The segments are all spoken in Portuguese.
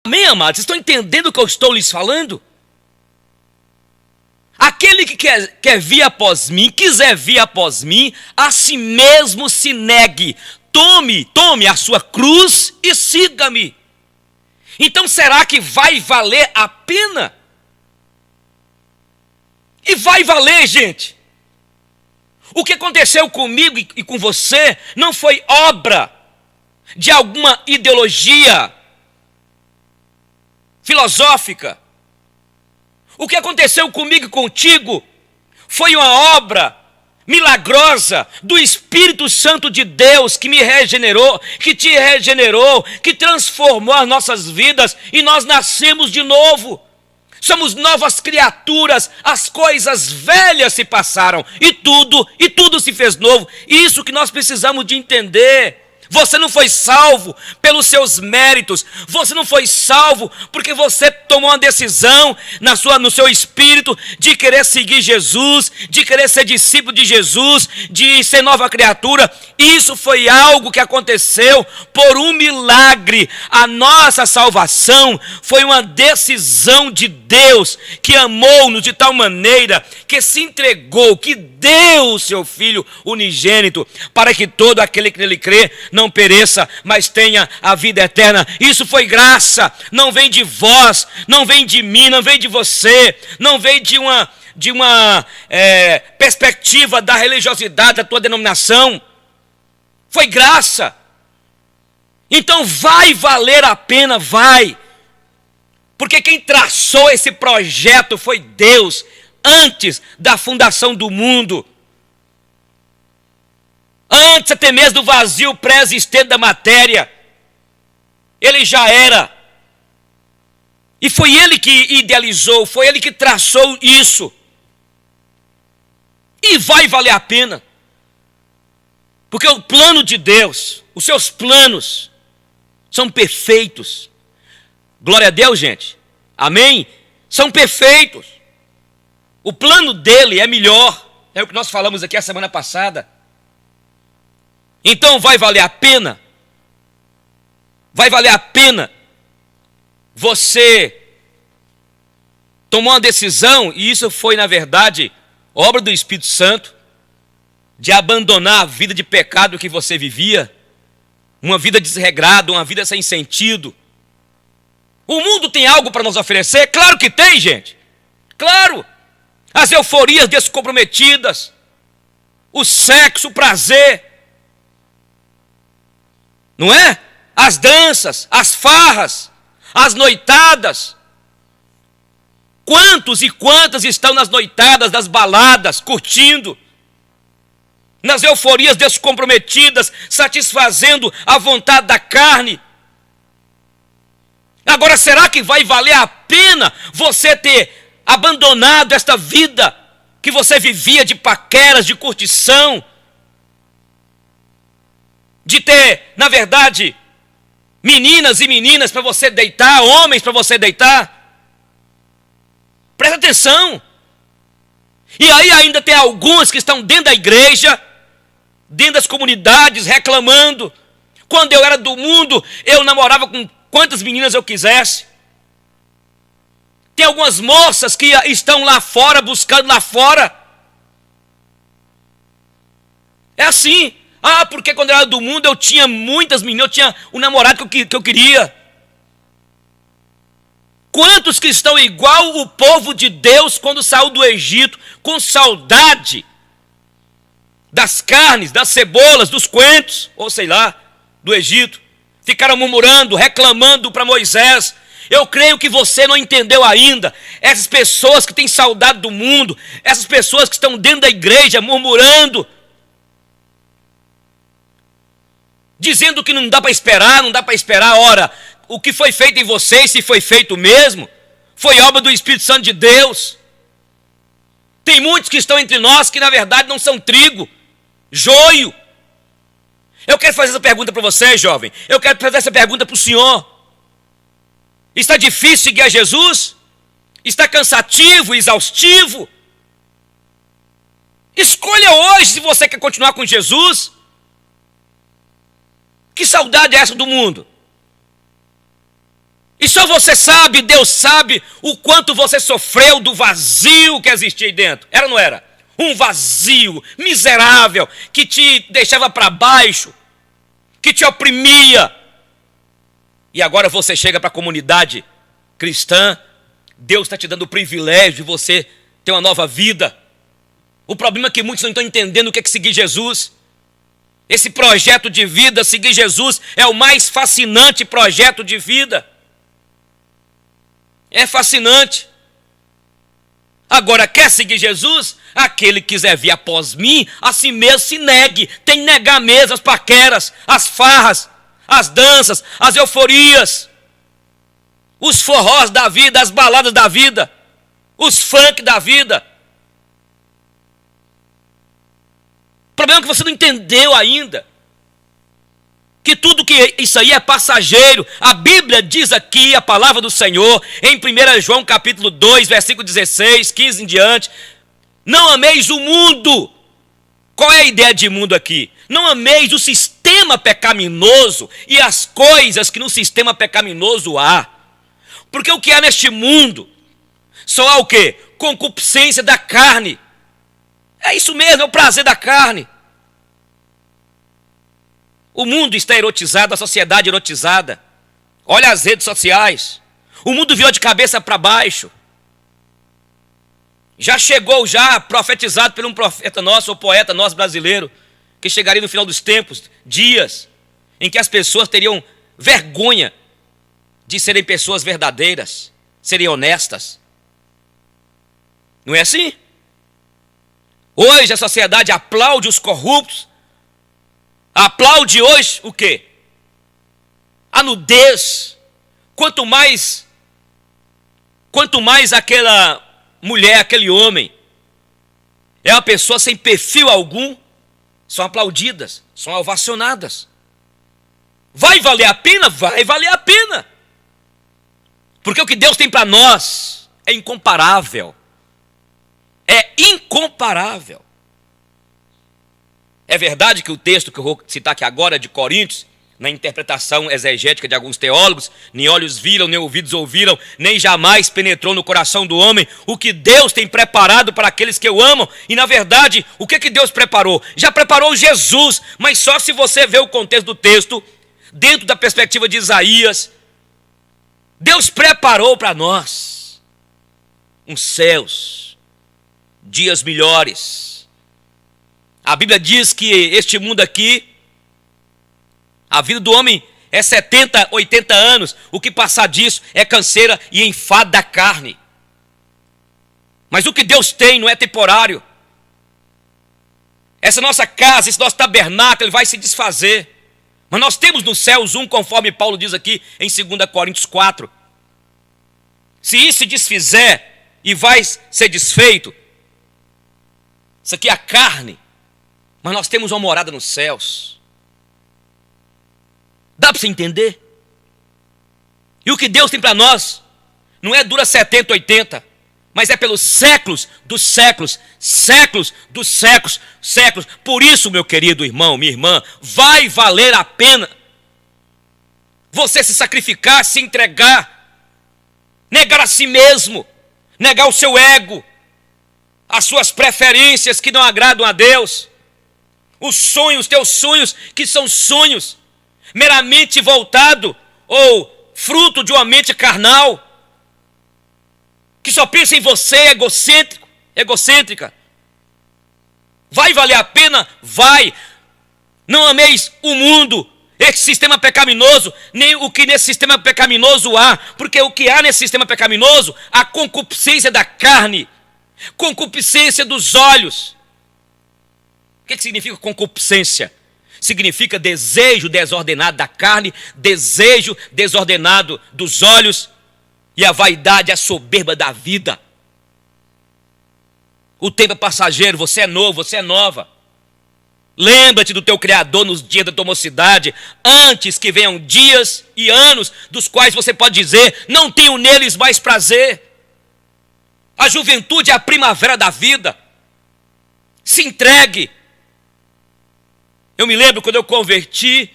Amém, amados? Vocês estão entendendo o que eu estou lhes falando? Aquele que quer vir após mim, quiser vir após mim, a si mesmo se negue. Tome a sua cruz e siga-me. Então será que vai valer a pena? E vai valer, gente. O que aconteceu comigo e com você não foi obra de alguma ideologia filosófica. O que aconteceu comigo e contigo foi uma obra milagrosa do Espírito Santo de Deus que me regenerou, que te regenerou, que transformou as nossas vidas e nós nascemos de novo. Somos novas criaturas, as coisas velhas se passaram e tudo se fez novo. Isso que nós precisamos de entender. Você não foi salvo pelos seus méritos. Você não foi salvo porque você tomou uma decisão no seu espírito de querer seguir Jesus, de querer ser discípulo de Jesus, de ser nova criatura. Isso foi algo que aconteceu por um milagre. A nossa salvação foi uma decisão de Deus, que amou-nos de tal maneira que se entregou, que deu o seu Filho unigênito, para que todo aquele que nele crê não pereça, mas tenha a vida eterna. Isso foi graça, não vem de vós, não vem de mim, não vem de você, não vem de uma perspectiva da religiosidade da tua denominação. Foi graça. Então vai valer a pena, vai. Porque quem traçou esse projeto foi Deus, antes da fundação do mundo. Antes até mesmo do vazio pré-existente da matéria, ele já era. E foi ele que idealizou, foi ele que traçou isso. E vai valer a pena. Porque o plano de Deus, os seus planos, são perfeitos. Glória a Deus, gente. Amém? São perfeitos. O plano dele é melhor. É o que nós falamos aqui a semana passada. Então vai valer a pena. Vai valer a pena você tomar uma decisão, e isso foi, na verdade, obra do Espírito Santo, de abandonar a vida de pecado que você vivia, uma vida desregrada, uma vida sem sentido. O mundo tem algo para nos oferecer? Claro que tem, gente. Claro. As euforias descomprometidas, o sexo, o prazer, não é? As danças, as farras, as noitadas. Quantos e quantas estão nas noitadas, das baladas, curtindo, nas euforias descomprometidas, satisfazendo a vontade da carne. Agora, será que vai valer a pena você ter abandonado esta vida que você vivia de paqueras, de curtição, de ter, na verdade, meninas e meninas para você deitar, homens para você deitar? Presta atenção. E aí ainda tem alguns que estão dentro da igreja, dentro das comunidades, reclamando. Quando eu era do mundo, eu namorava com quantas meninas eu quisesse. Tem algumas moças que estão lá fora, buscando lá fora. É assim. Ah, porque quando eu era do mundo eu tinha muitas meninas, eu tinha um namorado que eu queria. Quantos que estão igual o povo de Deus quando saiu do Egito, com saudade das carnes, das cebolas, dos coentros, ou sei lá, do Egito. Ficaram murmurando, reclamando para Moisés. Eu creio que você não entendeu ainda. Essas pessoas que têm saudade do mundo, essas pessoas que estão dentro da igreja murmurando, dizendo que não dá para esperar, não dá para esperar. Ora, o que foi feito em vocês, se foi feito mesmo, foi obra do Espírito Santo de Deus. Tem muitos que estão entre nós que na verdade não são trigo, joio. Eu quero fazer essa pergunta para você, jovem. Eu quero fazer essa pergunta para o senhor. Está difícil seguir a Jesus? Está cansativo, exaustivo? Escolha hoje se você quer continuar com Jesus. Que saudade é essa do mundo? E só você sabe, Deus sabe, o quanto você sofreu do vazio que existia aí dentro. Era ou não era? Um vazio miserável que te deixava para baixo, que te oprimia. E agora você chega para a comunidade cristã, Deus está te dando o privilégio de você ter uma nova vida. O problema é que muitos não estão entendendo o que é seguir Jesus. Esse projeto de vida, seguir Jesus, é o mais fascinante projeto de vida. É fascinante. Agora, quer seguir Jesus? Aquele que quiser vir após mim, a si mesmo se negue. Tem que negar mesmo as paqueras, as farras, as danças, as euforias, os forrós da vida, as baladas da vida, os funk da vida. O problema é que você não entendeu ainda que tudo que isso aí é passageiro. A Bíblia diz aqui, a palavra do Senhor, em 1 João capítulo 2, versículo 16, 15 em diante: não ameis o mundo. Qual é a ideia de mundo aqui? Não ameis o sistema pecaminoso e as coisas que no sistema pecaminoso há. Porque o que há neste mundo só há o quê? Concupiscência da carne. É isso mesmo, é o prazer da carne. O mundo está erotizado, a sociedade erotizada. Olha as redes sociais. O mundo virou de cabeça para baixo. Já chegou, já profetizado por um profeta nosso, ou poeta nosso brasileiro, que chegaria no final dos tempos, dias, em que as pessoas teriam vergonha de serem pessoas verdadeiras, serem honestas. Não é assim? Hoje a sociedade aplaude os corruptos. Aplaude hoje o quê? A nudez. Quanto mais aquela mulher, aquele homem é uma pessoa sem perfil algum, são aplaudidas, são ovacionadas. Vai valer a pena? Vai valer a pena. Porque o que Deus tem para nós é incomparável. É incomparável. É verdade que o texto que eu vou citar aqui agora, de Coríntios, na interpretação exegética de alguns teólogos, nem olhos viram, nem ouvidos ouviram, nem jamais penetrou no coração do homem o que Deus tem preparado para aqueles que o amam. E na verdade, o que Deus preparou? Já preparou Jesus, mas só se você vê o contexto do texto, dentro da perspectiva de Isaías. Deus preparou para nós uns céus, dias melhores. A Bíblia diz que este mundo aqui, a vida do homem é 70, 80 anos. O que passar disso é canseira e enfado da carne. Mas o que Deus tem não é temporário. Essa nossa casa, esse nosso tabernáculo, ele vai se desfazer. Mas nós temos nos céus um, conforme Paulo diz aqui em 2 Coríntios 4. Se isso se desfizer e vai ser desfeito, isso aqui é a carne. Mas nós temos uma morada nos céus. Dá para você entender? E o que Deus tem para nós não é dura 70, 80, mas é pelos séculos dos séculos, séculos dos séculos, séculos. Por isso, meu querido irmão, minha irmã, vai valer a pena você se sacrificar, se entregar, negar a si mesmo, negar o seu ego, as suas preferências que não agradam a Deus. Os sonhos, teus sonhos, que são sonhos meramente voltado ou fruto de uma mente carnal, que só pensa em você, egocêntrica. Vai valer a pena? Vai. Não ameis o mundo, esse sistema pecaminoso, nem o que nesse sistema pecaminoso há, porque o que há nesse sistema pecaminoso, a concupiscência da carne, concupiscência dos olhos. O que significa concupiscência? Significa desejo desordenado da carne, desejo desordenado dos olhos e a vaidade, a soberba da vida. O tempo é passageiro, você é novo, você é nova. Lembra-te do teu Criador nos dias da tua mocidade, antes que venham dias e anos dos quais você pode dizer, não tenho neles mais prazer. A juventude é a primavera da vida. Se entregue. Eu me lembro quando eu converti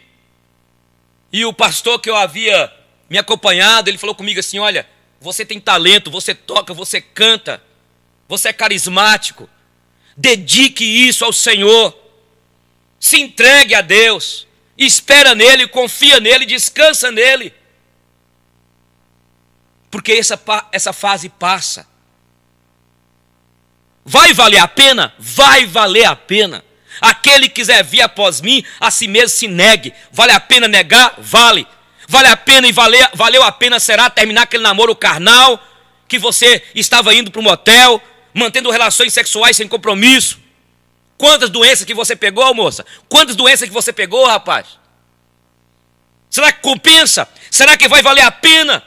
e o pastor que eu havia me acompanhado, ele falou comigo assim: olha, você tem talento, você toca, você canta, você é carismático, dedique isso ao Senhor, se entregue a Deus, espera nele, confia nele, descansa nele, porque essa fase passa. Vai valer a pena? Vai valer a pena. Aquele que quiser vir após mim, a si mesmo se negue. Vale a pena negar? Vale. Vale a pena e valeu a pena será terminar aquele namoro carnal, que você estava indo para um motel, mantendo relações sexuais sem compromisso. Quantas doenças que você pegou, moça? Quantas doenças que você pegou, rapaz? Será que compensa? Será que vai valer a pena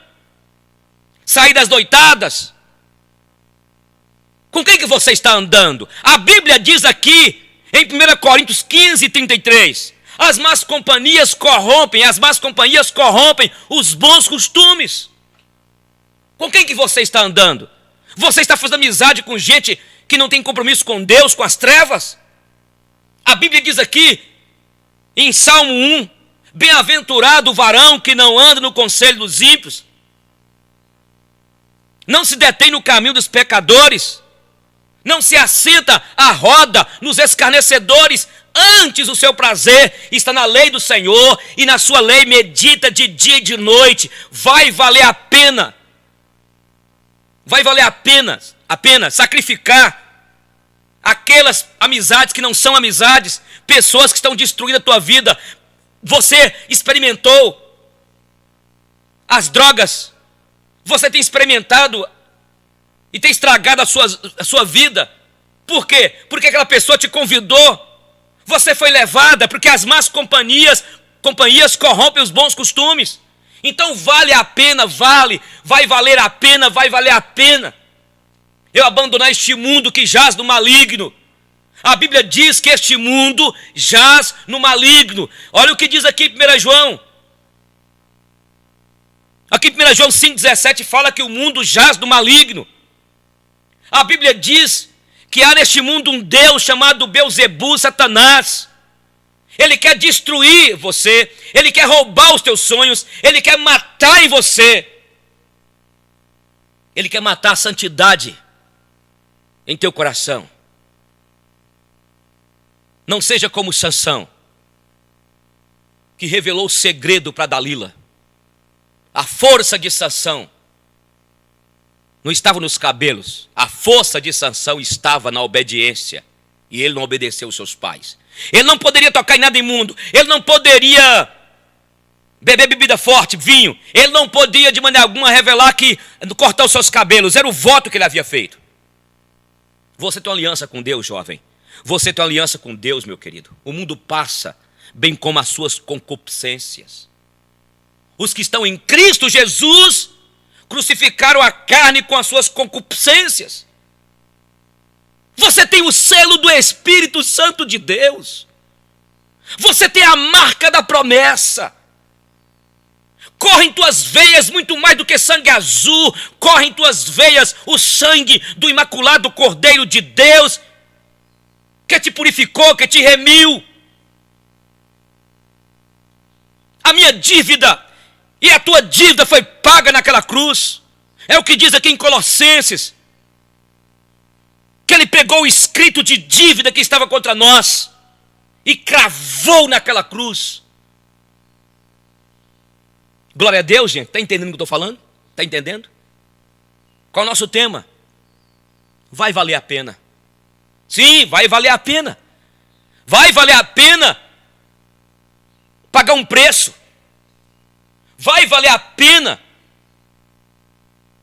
sair das noitadas? Com quem que você está andando? A Bíblia diz aqui, em 1 Coríntios 15, 33, as más companhias corrompem os bons costumes. Com quem que você está andando? Você está fazendo amizade com gente que não tem compromisso com Deus, com as trevas? A Bíblia diz aqui, em Salmo 1, bem-aventurado o varão que não anda no conselho dos ímpios, não se detém no caminho dos pecadores, não se assenta à roda nos escarnecedores, antes o seu prazer está na lei do Senhor, e na sua lei medita de dia e de noite. Vai valer a pena sacrificar aquelas amizades que não são amizades, pessoas que estão destruindo a tua vida. Você experimentou as drogas, você tem experimentado e tem estragado a sua vida. Por quê? Porque aquela pessoa te convidou. Você foi levada, porque as más companhias corrompem os bons costumes. Então vale a pena, vai valer a pena eu abandonar este mundo que jaz no maligno. A Bíblia diz que este mundo jaz no maligno. Olha o que diz aqui em 1 João. Aqui em 1 João 5,17 fala que o mundo jaz no maligno. A Bíblia diz que há neste mundo um Deus chamado Beelzebu, Satanás. Ele quer destruir você, ele quer roubar os teus sonhos, ele quer matar em você. Ele quer matar a santidade em teu coração. Não seja como Sansão, que revelou o segredo para Dalila. A força de Sansão não estava nos cabelos, a força de Sansão estava na obediência. E ele não obedeceu aos seus pais. Ele não poderia tocar em nada imundo, ele não poderia beber bebida forte, vinho. Ele não podia de maneira alguma revelar cortar os seus cabelos. Era o voto que ele havia feito. Você tem uma aliança com Deus, jovem. Você tem uma aliança com Deus, meu querido. O mundo passa, bem como as suas concupiscências. Os que estão em Cristo Jesus crucificaram a carne com as suas concupiscências. Você tem o selo do Espírito Santo de Deus. Você tem a marca da promessa. Corre em tuas veias muito mais do que sangue azul. Corre em tuas veias o sangue do imaculado Cordeiro de Deus, que te purificou, que te remiu. A minha dívida e a tua dívida foi paga naquela cruz. É o que diz aqui em Colossenses, que ele pegou o escrito de dívida que estava contra nós e cravou naquela cruz. Glória a Deus, gente. Está entendendo o que eu estou falando? Está entendendo? Qual é o nosso tema? Vai valer a pena. Sim, vai valer a pena. Vai valer a pena pagar um preço. Vai valer a pena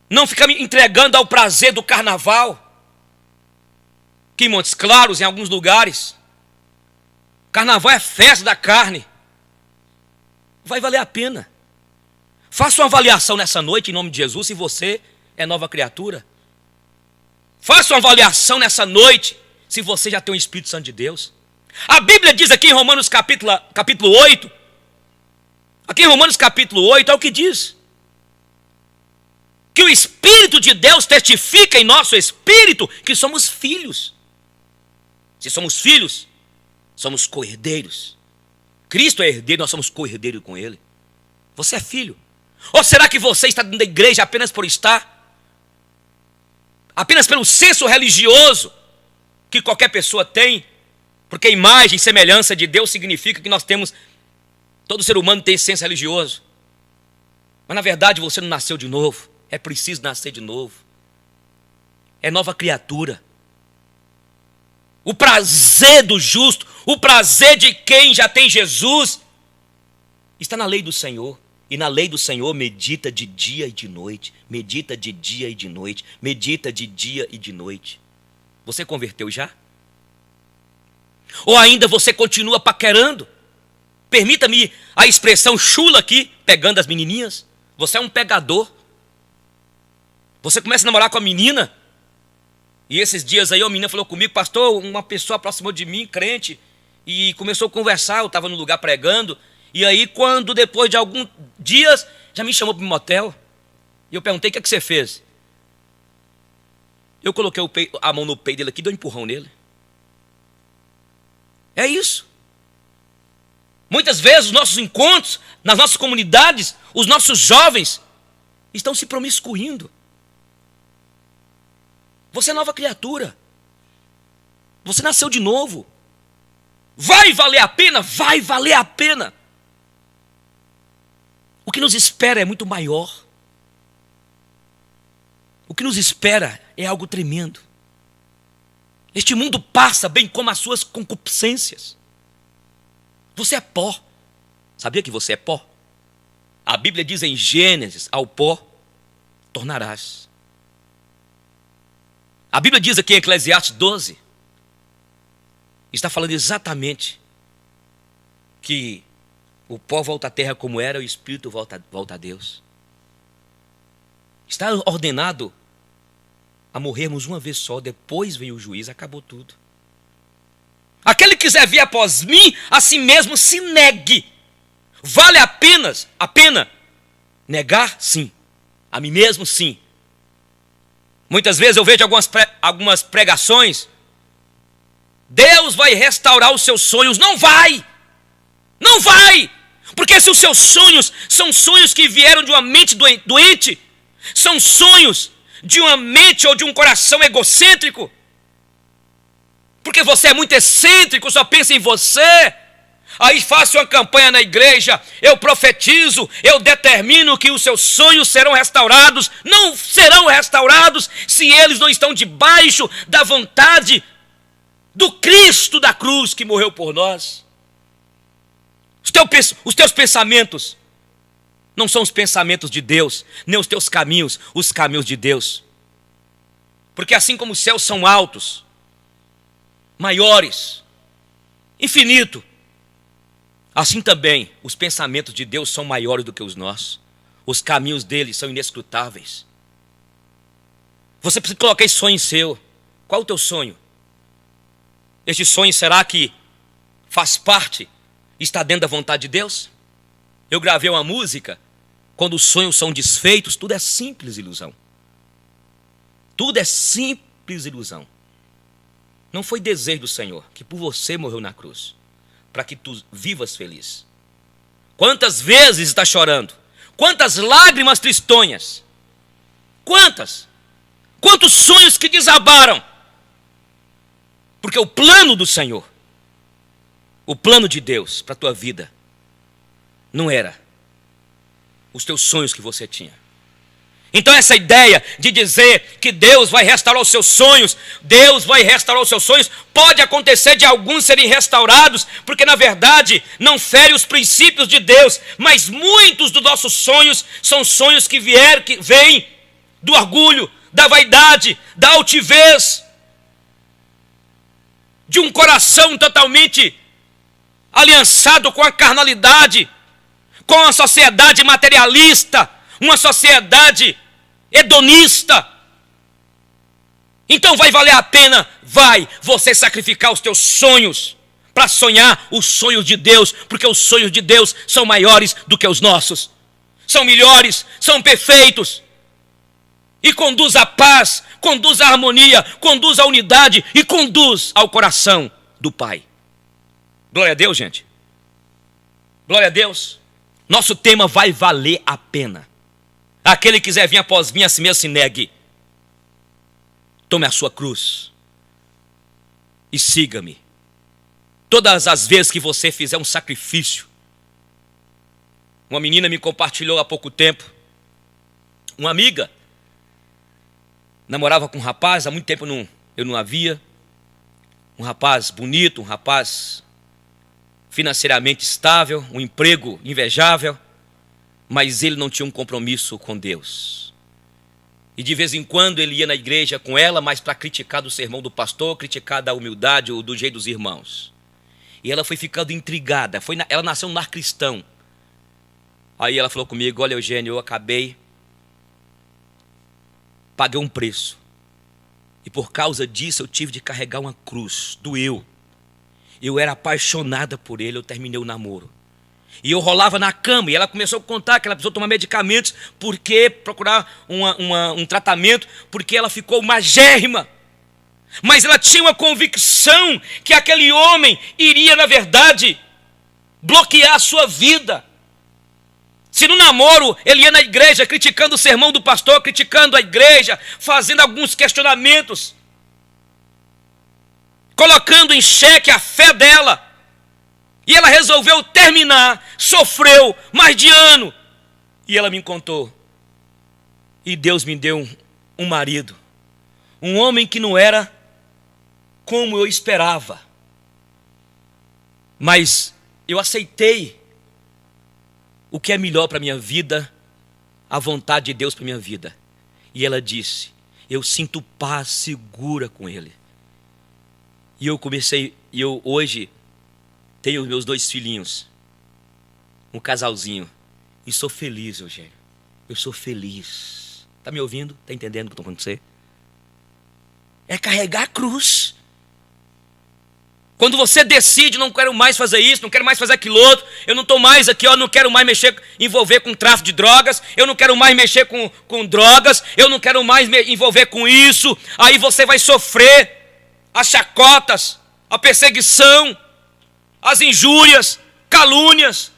não ficar me entregando ao prazer do carnaval, que em Montes Claros, em alguns lugares, carnaval é festa da carne. Vai valer a pena. Faça uma avaliação nessa noite, em nome de Jesus, se você é nova criatura. Faça uma avaliação nessa noite, se você já tem o Espírito Santo de Deus. A Bíblia diz aqui em Romanos capítulo 8, aqui em Romanos capítulo 8, é o que diz: que o Espírito de Deus testifica em nosso espírito que somos filhos. Se somos filhos, somos co-herdeiros. Cristo é herdeiro, nós somos co-herdeiros com Ele. Você é filho. Ou será que você está dentro da igreja apenas por estar? Apenas pelo senso religioso que qualquer pessoa tem? Porque imagem e semelhança de Deus significa que nós temos, todo ser humano tem esse senso religioso. Mas na verdade você não nasceu de novo. É preciso nascer de novo. É nova criatura. O prazer do justo, o prazer de quem já tem Jesus, está na lei do Senhor. E na lei do Senhor medita de dia e de noite. Medita de dia e de noite. Medita de dia e de noite. Você converteu já? Ou ainda você continua paquerando? Permita-me a expressão chula aqui, pegando as menininhas. Você é um pegador. Você começa a namorar com a menina. E esses dias aí a menina falou comigo: pastor, uma pessoa aproximou de mim, crente, e começou a conversar. Eu estava no lugar pregando. E aí, quando depois de alguns dias, já me chamou para um motel. E eu perguntei: o que é que você fez? Eu coloquei a mão no peito dele aqui e dei um empurrão nele. É isso. Muitas vezes os nossos encontros, nas nossas comunidades, os nossos jovens estão se promiscuindo. Você é nova criatura. Você nasceu de novo. Vai valer a pena? Vai valer a pena. O que nos espera é muito maior. O que nos espera é algo tremendo. Este mundo passa bem como as suas concupiscências. Você é pó. Sabia que você é pó? A Bíblia diz em Gênesis: ao pó tornarás. A Bíblia diz aqui em Eclesiastes 12, está falando exatamente que o pó volta à terra como era, o espírito volta a Deus. Está ordenado a morrermos uma vez só, depois vem o juízo, acabou tudo. Aquele que quiser vir após mim, a si mesmo se negue. Vale a pena negar? Sim. A mim mesmo? Sim. Muitas vezes eu vejo algumas pregações: Deus vai restaurar os seus sonhos. Não vai! Não vai! Porque se os seus sonhos são sonhos que vieram de uma mente doente, são sonhos de uma mente ou de um coração egocêntrico, porque você é muito excêntrico, só pensa em você. Aí faço uma campanha na igreja, eu profetizo, eu determino que os seus sonhos serão restaurados. Não serão restaurados se eles não estão debaixo da vontade do Cristo da cruz que morreu por nós. Os teus pensamentos não são os pensamentos de Deus, nem os teus caminhos, os caminhos de Deus. Porque assim como os céus são altos, maiores, infinito, assim também os pensamentos de Deus são maiores do que os nossos. Os caminhos dele são inescrutáveis. Você precisa colocar esse sonho seu. Qual é o teu sonho? Este sonho, será que faz parte, está dentro da vontade de Deus? Eu gravei uma música: quando os sonhos são desfeitos, tudo é simples ilusão. Tudo é simples ilusão. Não foi desejo do Senhor que por você morreu na cruz, para que tu vivas feliz. Quantas vezes está chorando? Quantas lágrimas tristonhas? Quantas? Quantos sonhos que desabaram? Porque o plano do Senhor, o plano de Deus para a tua vida, não era os teus sonhos que você tinha. Então essa ideia de dizer que Deus vai restaurar os seus sonhos, Deus vai restaurar os seus sonhos, pode acontecer de alguns serem restaurados, porque na verdade não fere os princípios de Deus, mas muitos dos nossos sonhos são sonhos que vêm do orgulho, da vaidade, da altivez, de um coração totalmente aliançado com a carnalidade, com a sociedade materialista, uma sociedade hedonista. Então vai valer a pena, vai, você sacrificar os teus sonhos para sonhar os sonhos de Deus, porque os sonhos de Deus são maiores do que os nossos, são melhores, são perfeitos, e conduz à paz, conduz à harmonia, conduz à unidade e conduz ao coração do Pai. Glória a Deus, gente. Glória a Deus. Nosso tema: vai valer a pena. Aquele que quiser vir após mim, a si mesmo se negue. Tome a sua cruz e siga-me. Todas as vezes que você fizer um sacrifício. Uma menina me compartilhou há pouco tempo. Uma amiga namorava com um rapaz, há muito tempo eu não havia. Um rapaz bonito, um rapaz financeiramente estável, um emprego invejável, mas ele não tinha um compromisso com Deus. E de vez em quando ele ia na igreja com ela, mas para criticar do sermão do pastor, criticar da humildade ou do jeito dos irmãos. E ela foi ficando intrigada, ela nasceu num lar cristão. Aí ela falou comigo: olha, Eugênio, eu paguei um preço. E por causa disso eu tive de carregar uma cruz, doeu. Eu era apaixonada por ele, eu terminei o namoro. E eu rolava na cama, e ela começou a contar que ela precisou tomar medicamentos, procurar um tratamento, porque ela ficou magérrima. Mas ela tinha uma convicção que aquele homem iria, na verdade, bloquear a sua vida. Se no namoro ele ia na igreja criticando o sermão do pastor, criticando a igreja, fazendo alguns questionamentos, colocando em xeque a fé dela, e ela resolveu terminar, sofreu mais de ano, e ela me contou, e Deus me deu um marido, um homem que não era como eu esperava, mas eu aceitei o que é melhor para a minha vida, a vontade de Deus para a minha vida. E ela disse: eu sinto paz segura com ele. E eu hoje tenho meus 2 filhinhos, um casalzinho, e sou feliz, Eugênio. Eu sou feliz. Está me ouvindo? Está entendendo o que está acontecendo? É carregar a cruz. Quando você decide: não quero mais fazer isso, não quero mais fazer aquilo outro, eu não estou mais aqui, não quero mais envolver com tráfico de drogas, eu não quero mais mexer com drogas, eu não quero mais me envolver com isso, aí você vai sofrer as chacotas, a perseguição, as injúrias, calúnias,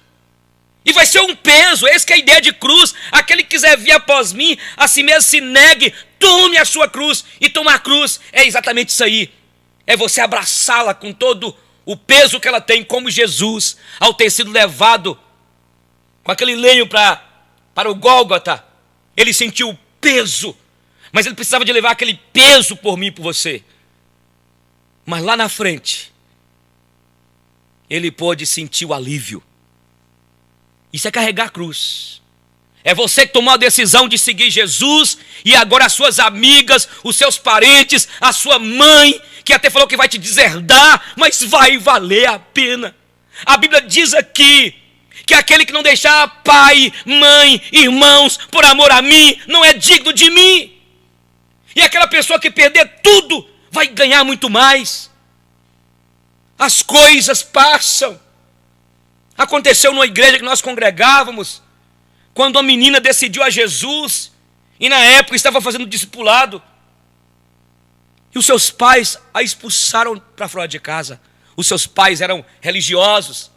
e vai ser um peso. Essa que é a ideia de cruz. Aquele que quiser vir após mim, a si mesmo se negue, tome a sua cruz. E tomar a cruz é exatamente isso aí. É você abraçá-la com todo o peso que ela tem, como Jesus, ao ter sido levado com aquele lenho para o Gólgota, ele sentiu o peso, mas ele precisava de levar aquele peso por mim e por você. Mas lá na frente, ele pôde sentir o alívio. Isso é carregar a cruz. É você que tomou a decisão de seguir Jesus, e agora as suas amigas, os seus parentes, a sua mãe, que até falou que vai te deserdar, mas vai valer a pena. A Bíblia diz aqui que aquele que não deixar pai, mãe, irmãos, por amor a mim, não é digno de mim. E aquela pessoa que perder tudo, vai ganhar muito mais. As coisas passam. Aconteceu numa igreja que nós congregávamos, quando uma menina decidiu a Jesus, e na época estava fazendo discipulado, e os seus pais a expulsaram para fora de casa. Os seus pais eram religiosos,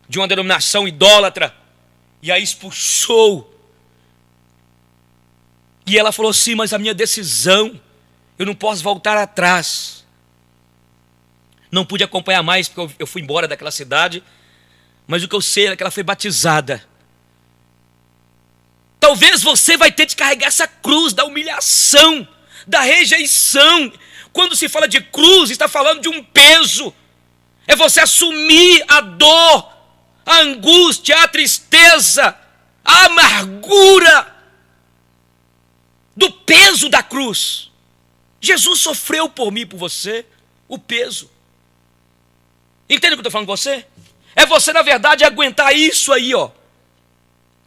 de uma denominação idólatra, e a expulsou. E ela falou assim: mas a minha decisão, eu não posso voltar atrás. Não pude acompanhar mais, porque eu fui embora daquela cidade, mas o que eu sei é que ela foi batizada. Talvez você vai ter de carregar essa cruz da humilhação, da rejeição. Quando se fala de cruz, está falando de um peso. É você assumir a dor, a angústia, a tristeza, a amargura do peso da cruz. Jesus sofreu por mim e por você o peso. Entende o que eu estou falando com você? É você, na verdade, aguentar isso aí, ó.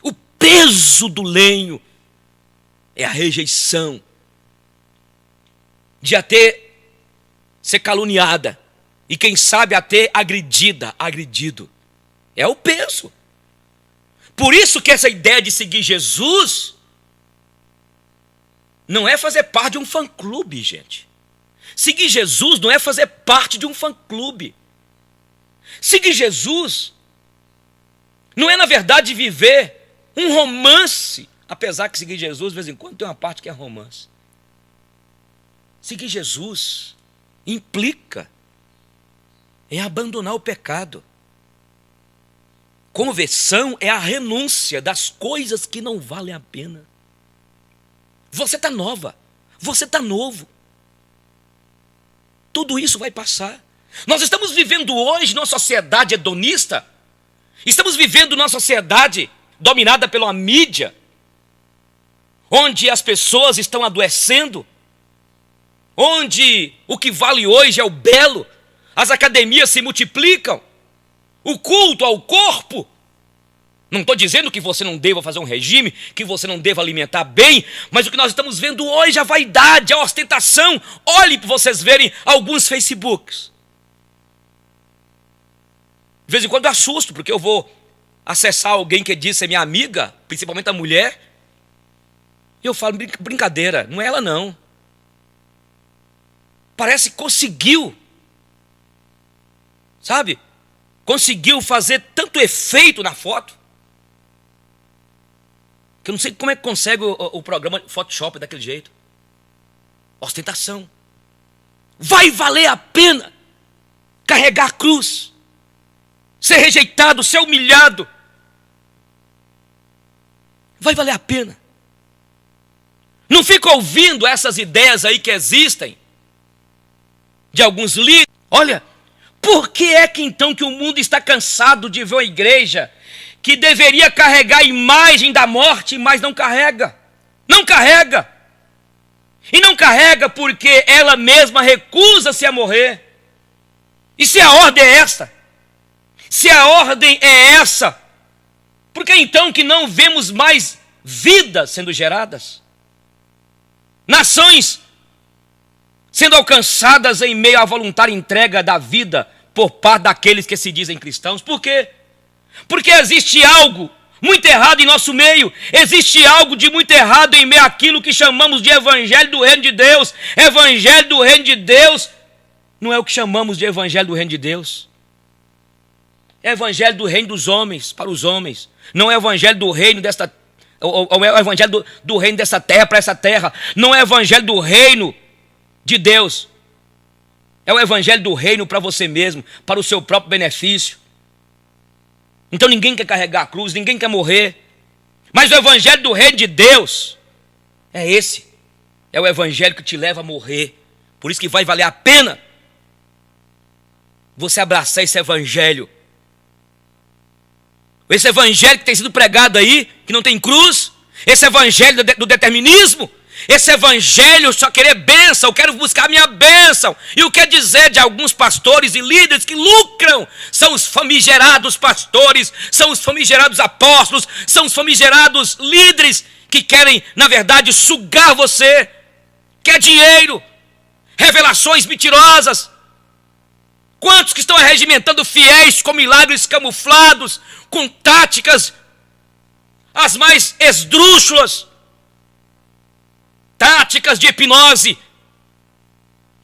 O peso do lenho é a rejeição, de até ser caluniada, e quem sabe até agredido. É o peso. Por isso que essa ideia de seguir Jesus não é fazer parte de um fã-clube, gente. Seguir Jesus não é fazer parte de um fã-clube. Seguir Jesus não é, na verdade, viver um romance Apesar que seguir Jesus, de vez em quando, tem uma parte que é romance. Seguir Jesus implica em abandonar o pecado. Conversão é a renúncia das coisas que não valem a pena. Você está nova, você está novo. Tudo isso vai passar. Nós estamos vivendo hoje numa sociedade hedonista. Estamos vivendo numa sociedade dominada pela mídia, onde as pessoas estão adoecendo, onde o que vale hoje é o belo, as academias se multiplicam, o culto ao corpo. Não estou dizendo que você não deva fazer um regime, que você não deva alimentar bem, mas o que nós estamos vendo hoje é a vaidade, a ostentação. Olhe para vocês verem alguns Facebooks. De vez em quando eu assusto, porque eu vou acessar alguém que diz ser minha amiga, principalmente a mulher, e eu falo, brincadeira, não é ela não. Parece que conseguiu, sabe? Conseguiu fazer tanto efeito na foto, que eu não sei como é que consegue o programa Photoshop daquele jeito. Ostentação. Vai valer a pena carregar a cruz, ser rejeitado, ser humilhado. Vai valer a pena. Não fica ouvindo essas ideias aí que existem de alguns líderes. Olha, por que é que então que o mundo está cansado de ver uma igreja que deveria carregar a imagem da morte, mas não carrega? Não carrega. E não carrega porque ela mesma recusa-se a morrer. E se a ordem é essa? Se a ordem é essa, por que então que não vemos mais vidas sendo geradas? Nações sendo alcançadas em meio à voluntária entrega da vida por parte daqueles que se dizem cristãos. Por quê? Porque existe algo muito errado em nosso meio. Existe algo de muito errado em meio àquilo que chamamos de evangelho do reino de Deus. Evangelho do reino de Deus não é o que chamamos de evangelho do reino de Deus. É evangelho do reino dos homens, para os homens. Não é evangelho do reino desta, ou é o evangelho do reino dessa terra para essa terra. Não é evangelho do reino de Deus. É o evangelho do reino para você mesmo, para o seu próprio benefício. Então ninguém quer carregar a cruz, ninguém quer morrer. Mas o evangelho do reino de Deus é esse. É o evangelho que te leva a morrer. Por isso que vai valer a pena você abraçar esse evangelho. Esse evangelho que tem sido pregado aí, que não tem cruz. Esse evangelho do determinismo. Esse evangelho só querer bênção, eu quero buscar a minha bênção. E o que é dizer de alguns pastores e líderes que lucram? São os famigerados pastores, são os famigerados apóstolos, são os famigerados líderes que querem, na verdade, sugar você. Quer dinheiro, revelações mentirosas. Quantos que estão arregimentando fiéis com milagres camuflados, com táticas as mais esdrúxulas, táticas de hipnose,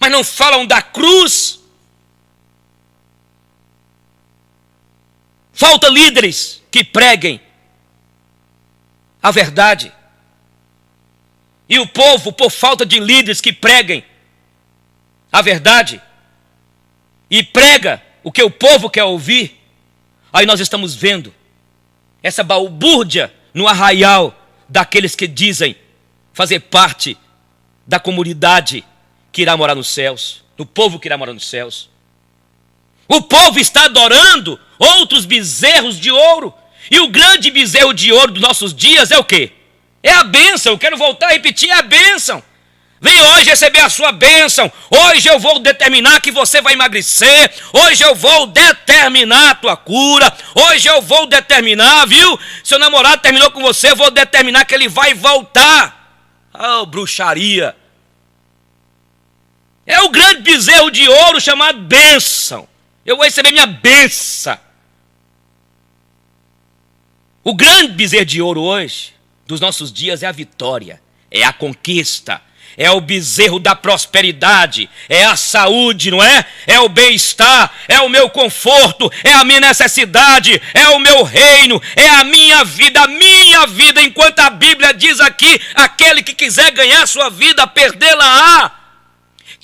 mas não falam da cruz. Falta líderes que preguem a verdade. E o povo, por falta de líderes que preguem a verdade, e prega o que o povo quer ouvir, aí nós estamos vendo essa balbúrdia no arraial daqueles que dizem fazer parte da comunidade que irá morar nos céus, do povo que irá morar nos céus. O povo está adorando outros bezerros de ouro, e o grande bezerro de ouro dos nossos dias é o quê? É a bênção. Eu quero voltar a repetir, é a bênção. Vem hoje receber a sua bênção. Hoje eu vou determinar que você vai emagrecer. Hoje eu vou determinar a tua cura. Hoje eu vou determinar, viu? Seu namorado terminou com você, eu vou determinar que ele vai voltar. Oh, bruxaria. É o grande bezerro de ouro chamado bênção. Eu vou receber minha bênção. O grande bezerro de ouro hoje, dos nossos dias, é a vitória, é a conquista, é o bezerro da prosperidade, é a saúde, não é? É o bem-estar, é o meu conforto, é a minha necessidade, é o meu reino, é a minha vida, enquanto a Bíblia diz aqui, aquele que quiser ganhar a sua vida, perdê-la-á.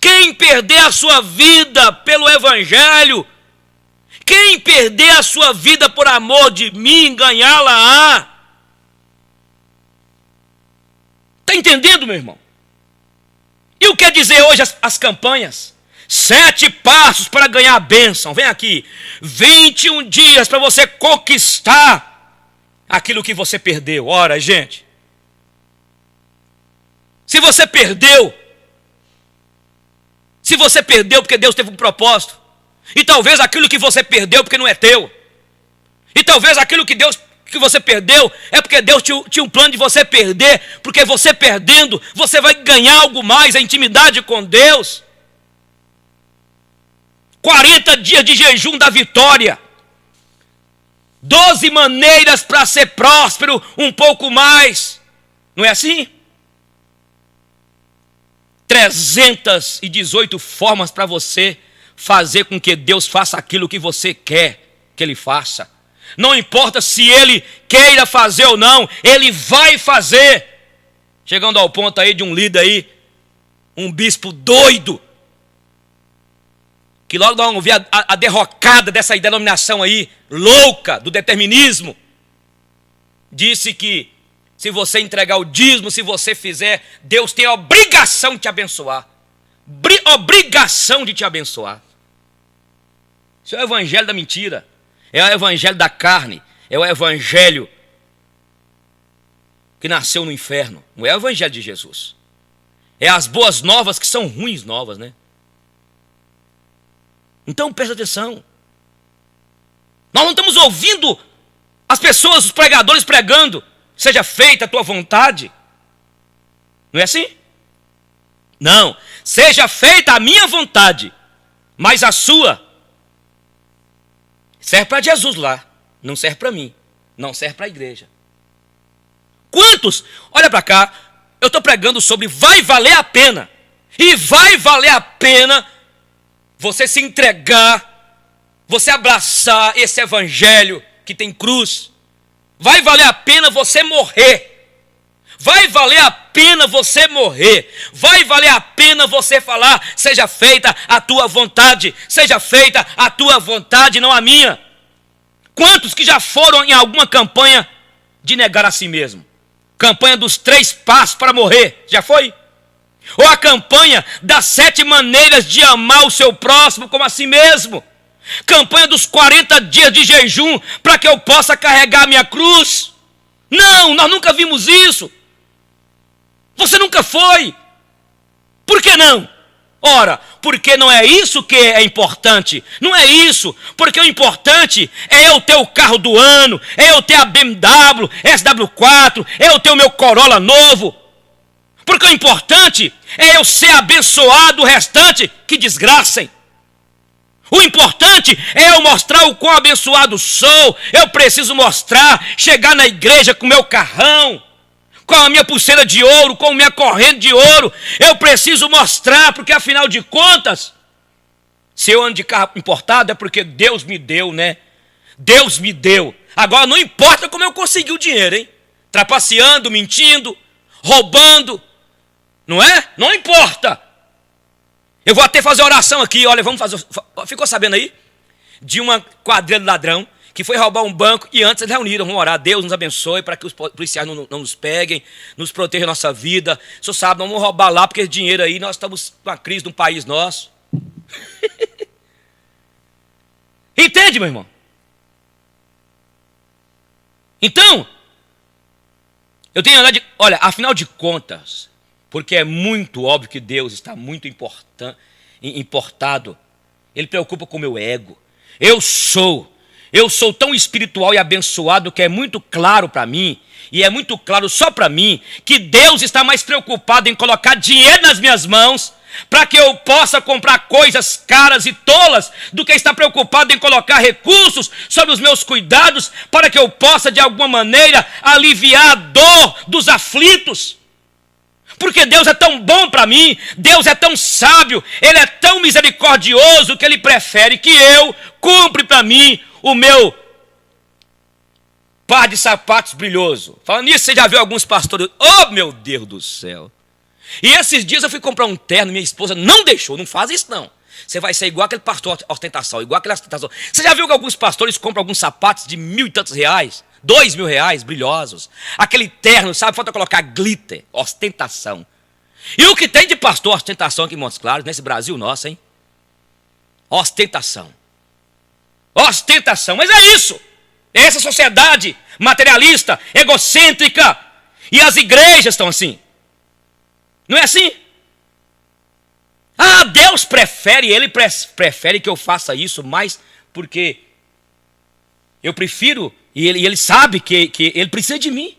Quem perder a sua vida pelo Evangelho, quem perder a sua vida por amor de mim, ganhá-la-á. Está entendendo, meu irmão? E o que quer dizer hoje as campanhas? 7 passos para ganhar a bênção. Vem aqui. 21 dias para você conquistar aquilo que você perdeu. Ora, gente. Se você perdeu porque Deus teve um propósito. E talvez aquilo que você perdeu porque não é teu. E talvez aquilo que você perdeu é porque Deus tinha um plano de você perder, porque você perdendo, você vai ganhar algo mais, a intimidade com Deus. 40 dias de jejum da vitória. 12 maneiras para ser próspero, um pouco mais. Não é assim? 318 formas para você fazer com que Deus faça aquilo que você quer que Ele faça. Não importa se Ele queira fazer ou não, Ele vai fazer. Chegando ao ponto aí de um líder aí, um bispo doido, que logo vamos ver a derrocada dessa denominação aí, louca, do determinismo. Disse que se você entregar o dízimo, se você fizer, Deus tem a obrigação de te abençoar. Obrigação de te abençoar. Isso é o evangelho da mentira. É o evangelho da carne. É o evangelho que nasceu no inferno. Não é o evangelho de Jesus. É as boas novas que são ruins novas, né? Então presta atenção. Nós não estamos ouvindo as pessoas, os pregadores pregando. Seja feita a tua vontade. Não é assim? Não. Seja feita a minha vontade, mas a sua serve para Jesus lá, não serve para mim, não serve para a igreja. Quantos? Olha para cá, eu estou pregando sobre vai valer a pena. E vai valer a pena você se entregar, você abraçar esse evangelho que tem cruz. Vai valer a pena você morrer. Vai valer a pena você morrer. Vai valer a pena você falar, seja feita a tua vontade. Seja feita a tua vontade, não a minha. Quantos que já foram em alguma campanha de negar a si mesmo? Campanha dos 3 passos para morrer. Já foi? Ou a campanha das 7 maneiras de amar o seu próximo como a si mesmo? Campanha dos 40 dias de jejum para que eu possa carregar a minha cruz? Não, nós nunca vimos isso. Você nunca foi. Por que não? Ora, porque não é isso que é importante. Não é isso. Porque o importante é eu ter o carro do ano, é eu ter a BMW, SW4, é eu ter o meu Corolla novo. Porque o importante é eu ser abençoado, o restante que desgracem. O importante é eu mostrar o quão abençoado sou. Eu preciso mostrar, chegar na igreja com meu carrão, com a minha pulseira de ouro, com a minha corrente de ouro. Eu preciso mostrar, porque afinal de contas, se eu ando de carro importado é porque Deus me deu, né? Deus me deu. Agora não importa como eu consegui o dinheiro, hein? Trapaceando, mentindo, roubando, não é? Não importa. Eu vou até fazer oração aqui, olha, vamos fazer. Ficou sabendo aí? De uma quadrilha de ladrão que foi roubar um banco e antes eles reuniram, vamos orar, Deus nos abençoe para que os policiais não nos peguem, nos protejam a nossa vida. O senhor sabe, não vamos roubar lá porque esse dinheiro aí, nós estamos com uma crise no país nosso. Entende, meu irmão? Então, eu tenho andado de... Olha, afinal de contas, porque é muito óbvio que Deus está muito importado. Ele preocupa com o meu ego. Eu sou tão espiritual e abençoado que é muito claro para mim, e é muito claro só para mim, que Deus está mais preocupado em colocar dinheiro nas minhas mãos para que eu possa comprar coisas caras e tolas, do que está preocupado em colocar recursos sobre os meus cuidados para que eu possa de alguma maneira aliviar a dor dos aflitos. Porque Deus é tão bom para mim, Deus é tão sábio, Ele é tão misericordioso que Ele prefere que eu compre para mim o meu par de sapatos brilhoso. Falando nisso, você já viu alguns pastores? Oh, meu Deus do céu! E esses dias eu fui comprar um terno, minha esposa não deixou, não faz isso não. Você vai ser igual aquele pastor ostentação, igual aquela ostentação. Você já viu que alguns pastores compram alguns sapatos de 1.000 e tantos reais? 2.000 reais, brilhosos. Aquele terno, sabe, falta colocar glitter, ostentação. E o que tem de pastor ostentação aqui em Montes Claros, nesse Brasil nosso, hein? Ostentação. Ostentação, mas é isso. É essa sociedade materialista, egocêntrica. E as igrejas estão assim. Não é assim? Ah, Deus prefere, Ele prefere que eu faça isso, mas porque eu prefiro, e Ele sabe que Ele precisa de mim.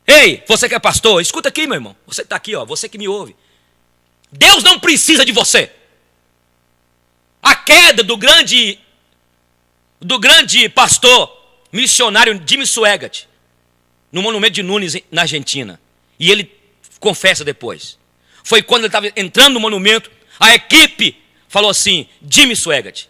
Ei, você que é pastor, escuta aqui, meu irmão. Você que está aqui, ó, você que me ouve. Deus não precisa de você. A queda do grande pastor missionário Jimmy Swaggart, no Monumento de Nunes, na Argentina. E ele confessa depois. Foi quando ele estava entrando no monumento, a equipe falou assim: Jimmy Swaggart,